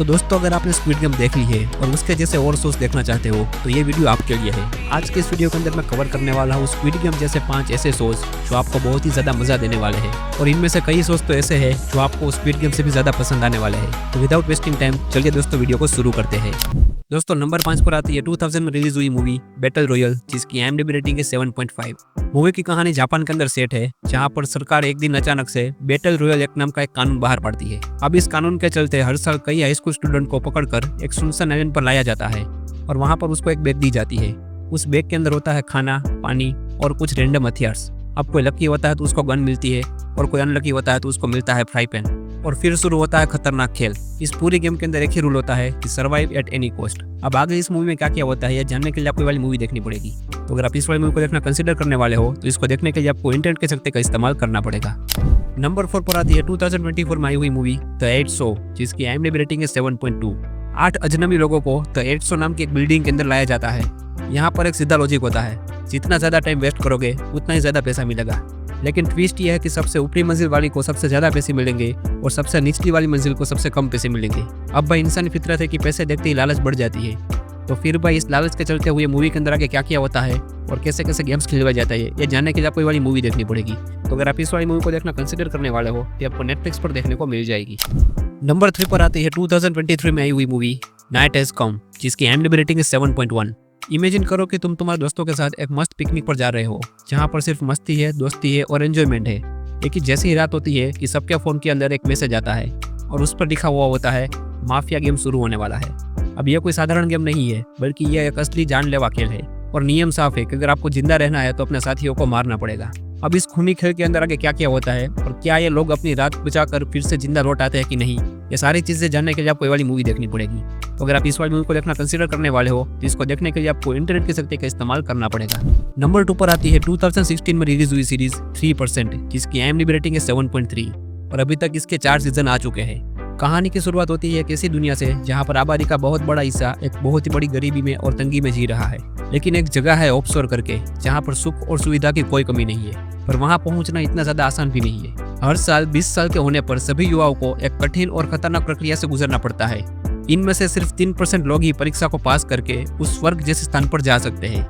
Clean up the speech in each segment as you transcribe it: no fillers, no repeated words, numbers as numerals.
तो दोस्तों अगर आपने स्क्विड गेम देख ली है और उसके जैसे और शोज देखना चाहते हो तो ये वीडियो आपके लिए है। आज के इस वीडियो के अंदर मैं कवर करने वाला हूँ स्क्विड गेम जैसे 5 ऐसे शोज जो आपको बहुत ही ज्यादा मजा देने वाले हैं और इनमें से कई शोज तो ऐसे हैं जो आपको स्क्विड गेम से भी ज्यादा पसंद आने वाले हैं। तो विदाउट वेस्टिंग टाइम चलिए दोस्तों वीडियो को शुरू करते हैं। दोस्तों नंबर 5 पर आती है 2000 में रिलीज हुई मूवी बैटल रॉयल, जिसकी IMDb रेटिंग है 7.5। मूवी की कहानी जापान के अंदर सेट है, जहां पर सरकार एक दिन अचानक से बैटल रॉयल एक नाम का एक कानून बाहर पाड़ती है। अब इस कानून के चलते हर साल कई हाई स्कूल स्टूडेंट को पकड़कर एक सुनसान आइलैंड पर लाया जाता है और वहां पर उसको एक बैग दी जाती है। उस बैग के अंदर होता है खाना, पानी और कुछ रैंडम हथियार्स। अब कोई लकी होता है तो उसको गन मिलती है और कोई अनलकी होता है तो उसको मिलता है फ्राई पैन। और फिर शुरू होता है खतरनाक खेल। इस पूरी गेम के अंदर एक ही रूल होता है कि सर्वाइव एट एनी कॉस्ट। अब आगे इस मूवी में क्या क्या होता है ये जानने के लिए आपको वाली मूवी देखनी पड़ेगी। तो अगर आप इस वाली मूवी को देखना कंसीडर करने वाले हो तो इसको देखने के लिए आपको इंटरनेट के शक्ति का इस्तेमाल करना पड़ेगा। नंबर 4 पर आती है 2024 में आई हुई मूवी द 8 शो, जिसकी IMDb रेटिंग है 7.2। 8 अजनबी लोगों को द 8 शो नाम की एक बिल्डिंग के अंदर लाया जाता है। यहाँ पर एक सीधा लॉजिक होता है, जितना ज्यादा टाइम वेस्ट करोगे उतना ही ज्यादा पैसा मिलेगा। लेकिन ट्विस्ट ये है कि सबसे ऊपरी मंजिल वाली को सबसे ज्यादा पैसे मिलेंगे और सबसे निचली वाली मंजिल को सबसे कम पैसे मिलेंगे। अब भाई इंसानी फितरत है कि पैसे देखते ही लालच बढ़ जाती है। तो फिर भाई इस लालच के चलते हुए मूवी के अंदर आगे क्या क्या होता है और कैसे कैसे गेम्स खिलवाया जाता है ये जानने के लिए आपको ये वाली मूवी देखनी पड़ेगी। तो अगर आप इस वाली मूवी को देखना कंसीडर करने वाले हो तो आपको नेटफ्लिक्स पर देखने को मिल जाएगी। नंबर 3 पर आती है 2023 में आई हुई मूवी नाइट हैज कम, जिसकी IMDb रेटिंग है 7.1। इमेजिन करो कि तुम तुम्हारे दोस्तों के साथ एक मस्त पिकनिक पर जा रहे हो, जहाँ पर सिर्फ मस्ती है, दोस्ती है और एंजॉयमेंट है। लेकिन जैसी ही रात होती है कि सबके फोन के अंदर एक मैसेज आता है और उस पर लिखा हुआ होता है माफिया गेम शुरू होने वाला है। अब यह कोई साधारण गेम नहीं है, बल्कि यह एक असली जानलेवा खेल है और नियम साफ है कि अगर आपको जिंदा रहना है तो अपने साथियों को मारना पड़ेगा। अब इस खूनी खेल के अंदर आगे क्या क्या होता है और क्या ये लोग अपनी रात बचाकर फिर से जिंदा लौट आते हैं कि नहीं, ये सारी चीजें जानने के लिए आपको ये वाली मूवी देखनी पड़ेगी। तो अगर आप इस वाली मूवी को देखना कंसीडर करने वाले हो तो इसको देखने के लिए आपको इंटरनेट की शक्ति का इस्तेमाल करना पड़ेगा। नंबर 2 पर आती है 2016 में रिलीज हुई सीरीज 3%, जिसकी IMDb रेटिंग है 7.3 और अभी तक इसके 4 सीजन आ चुके हैं। कहानी की शुरुआत होती है एक ऐसी दुनिया से जहाँ पर आबादी का बहुत बड़ा हिस्सा एक बहुत ही बड़ी गरीबी में और तंगी में जी रहा है। लेकिन एक जगह है ऑफशोर करके, जहाँ पर सुख और सुविधा की कोई कमी नहीं है, पर वहाँ पहुँचना इतना ज्यादा आसान भी नहीं है। हर साल 20 साल के होने पर सभी युवाओं को एक कठिन और खतरनाक प्रक्रिया से गुजरना पड़ता है। इनमें से सिर्फ 3% लोग ही परीक्षा को पास करके उस स्वर्ग जैसे स्थान पर जा सकते हैं।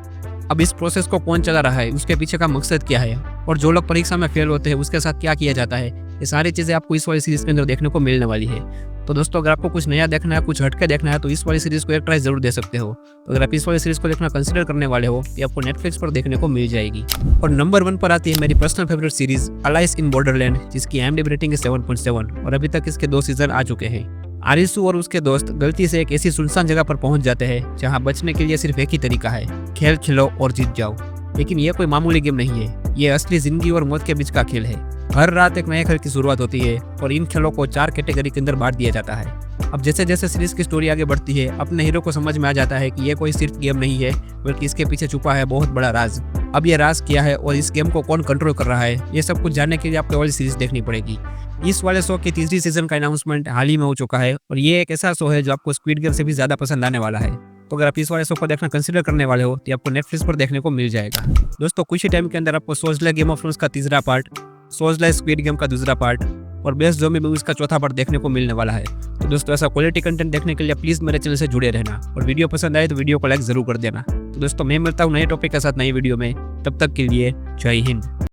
अब इस प्रोसेस को कौन चला रहा है, उसके पीछे का मकसद क्या है और जो लोग परीक्षा में फेल होते हैं उसके साथ क्या किया जाता है, ये सारी चीजें आपको इस वाली सीरीज के अंदर देखने को मिलने वाली है। तो दोस्तों अगर आपको कुछ नया देखना है, कुछ हटके देखना है तो इस वाली सीरीज को एक ट्राई जरूर दे सकते हो। तो अगर आप इस वाली सीरीज को देखना कंसीडर करने वाले हो तो आपको नेटफ्लिक्स पर देखने को मिल जाएगी। और नंबर 1 पर आती है मेरी personal favourite series Alice in Borderland, जिसकी IMDb रेटिंग है 7.7 और अभी तक इसके 2 सीजन आ चुके हैं। आरिसू और उसके दोस्त गलती से एक ऐसी सुनसान जगह पर पहुंच जाते हैं जहां बचने के लिए सिर्फ एक ही तरीका है, खेल खेलो और जीत जाओ। लेकिन यह कोई मामूली गेम नहीं है, ये असली जिंदगी और मौत के बीच का खेल है। हर रात एक नए खेल की शुरुआत होती है और इन खेलों को 4 कैटेगरी के अंदर बांट दिया जाता है। अब जैसे जैसे सीरीज की स्टोरी आगे बढ़ती है अपने हीरो को समझ में आ जाता है कि ये कोई सिर्फ गेम नहीं है, बल्कि इसके पीछे छुपा है बहुत बड़ा राज। अब ये राज क्या है और इस गेम को कौन कंट्रोल कर रहा है, ये सब कुछ जानने के लिए आपको वाली सीरीज देखनी पड़ेगी। इस वाले शो की 3री सीजन का अनाउंसमेंट हाल ही में हो चुका है और ये एक ऐसा शो है जो आपको स्क्विड गेम से भी ज्यादा पसंद आने वाला है। तो अगर आप इस वाले शो को देखना कंसीडर करने वाले हो तो आपको नेटफ्लिक्स पर देखने को मिल जाएगा। दोस्तों कुछ ही टाइम के अंदर आपको सोल्जर गेम ऑफ थ्रोन्स का 3रा पार्ट, सोल्जर स्क्विड गेम का 2रा पार्ट और बेस्ट ज़ॉम्बी मूवीज का 4था पार्ट देखने को मिलने वाला है। तो दोस्तों ऐसा क्वालिटी कंटेंट देखने के लिए प्लीज मेरे चैनल से जुड़े रहना और वीडियो पसंद आए तो वीडियो को लाइक जरूर कर देना। तो दोस्तों मैं मिलता हूँ नए टॉपिक के साथ नई वीडियो में, तब तक के लिए जय हिंद।